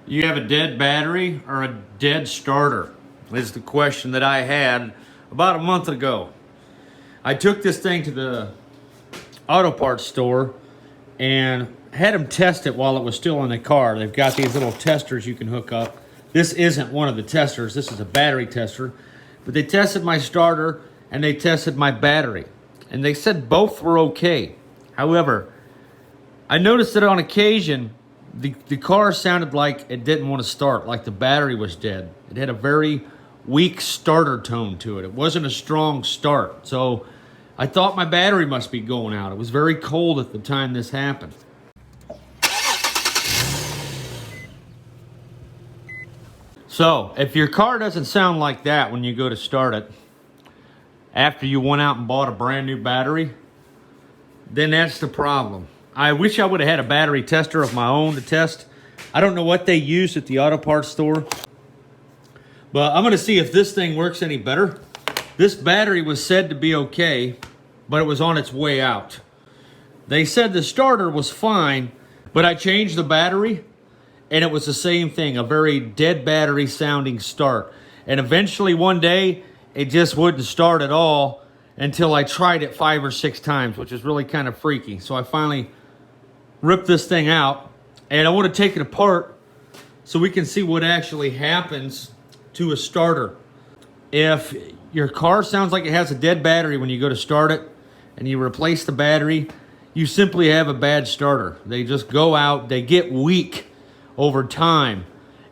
You have a dead battery or a dead starter? Is the question that I had about a month ago. I took this thing to the auto parts store and had them test it while it was still in the car. They've got these little testers you can hook up. This isn't one of the testers. This is a battery tester. But they tested my starter and they tested my battery. And they said both were okay. However, I noticed that on occasion, the car sounded like it didn't want to start, like the battery was dead. It had a very weak starter tone to it. It wasn't a strong start. So I thought my battery must be going out. It was very cold at the time this happened. So if your car doesn't sound like that when you go to start it, after you went out and bought a brand new battery, then that's the problem. I wish I would have had a battery tester of my own to test. I don't know what they used at the auto parts store, but I'm gonna see if this thing works any better. This battery was said to be okay, but it was on its way out. They said the starter was fine, but I changed the battery and it was the same thing, a very dead battery sounding start. And eventually one day, it just wouldn't start at all until I tried it 5 or 6 times, which is really kind of freaky. So I finally ripped this thing out and I want to take it apart so we can see what actually happens to a starter. If your car sounds like it has a dead battery when you go to start it and you replace the battery, you simply have a bad starter. They just go out, they get weak over time,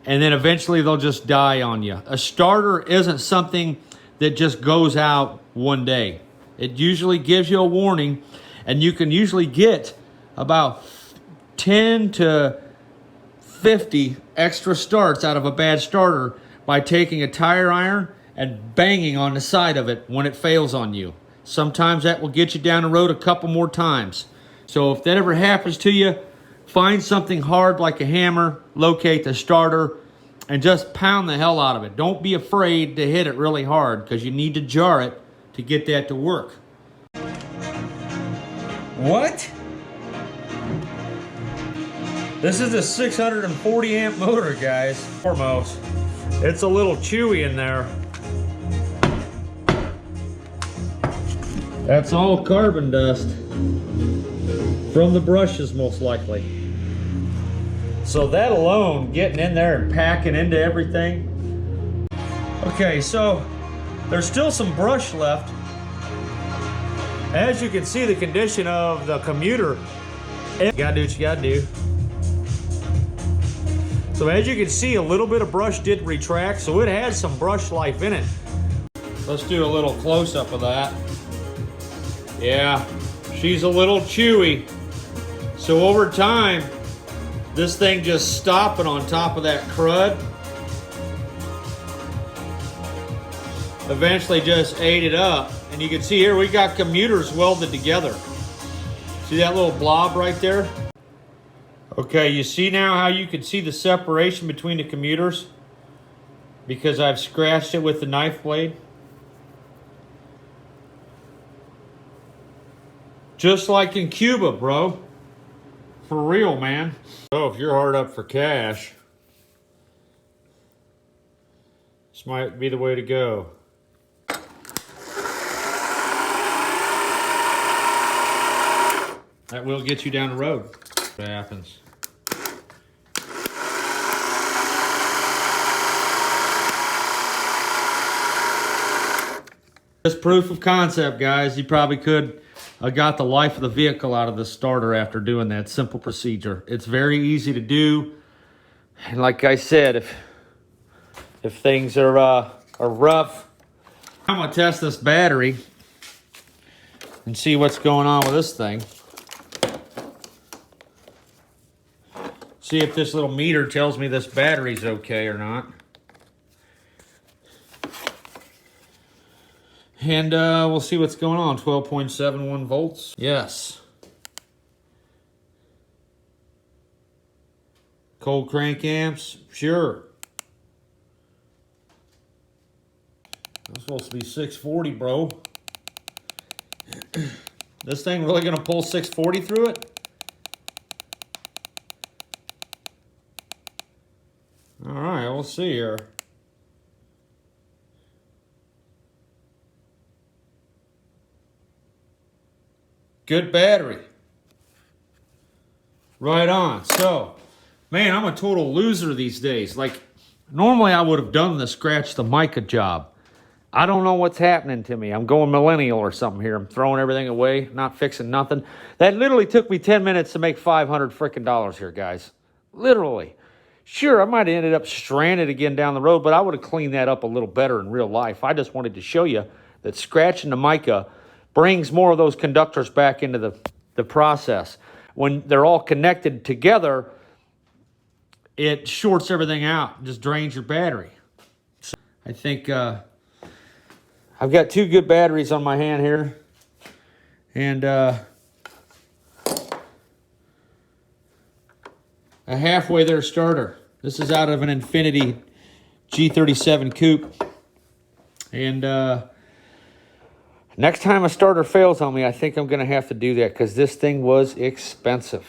and then eventually they'll just die on you. A starter isn't something that just goes out one day. It usually gives you a warning, and you can usually get about 10 to 50 extra starts out of a bad starter by taking a tire iron and banging on the side of it when it fails on you. Sometimes that will get you down the road a couple more times. So if that ever happens to you, find something hard like a hammer, locate the starter, and just pound the hell out of it. Don't be afraid to hit it really hard because you need to jar it to get that to work. What? This is a 640 amp motor, guys. Foremost, it's a little chewy in there. That's all carbon dust from the brushes, most likely. So that alone, getting in there and packing into everything. Okay, so there's still some brush left. As you can see, the condition of the commuter, you gotta do what you gotta do. So as you can see, a little bit of brush did retract, so it had some brush life in it. Let's do a little close-up of that. Yeah, she's a little chewy. So over time, this thing just stopping on top of that crud eventually just ate it up. And you can see here, we got commuters welded together. See that little blob right there? Okay, you see now how you can see the separation between the commuters? Because I've scratched it with the knife blade. Just like in Cuba, bro. For real, man. So if you're hard up for cash, this might be the way to go. That will get you down the road. What happens? Just proof of concept, guys. You probably could have got the life of the vehicle out of the starter after doing that simple procedure. It's very easy to do. And like I said, if things are rough, I'm gonna test this battery and see what's going on with this thing. See if this little meter tells me this battery's okay or not. And we'll see what's going on. 12.71 volts. Yes. Cold crank amps. Sure. That's supposed to be 640, bro. This thing really gonna pull 640 through it? All right, we'll see here. Good battery. Right on. So, man, I'm a total loser these days. Like, normally I would have done the scratch the mica job. I don't know what's happening to me. I'm going millennial or something here. I'm throwing everything away, not fixing nothing. That literally took me 10 minutes to make $500 frickin' dollars here, guys. Literally. Sure, I might have ended up stranded again down the road, but I would have cleaned that up a little better in real life. I just wanted to show you that scratching the mica brings more of those conductors back into the process. When they're all connected together, it shorts everything out, just drains your battery. So I think I've got 2 good batteries on my hand here, and a halfway there starter. This is out of an Infiniti G37 coupe, and next time a starter fails on me, I think I'm going to have to do that because this thing was expensive.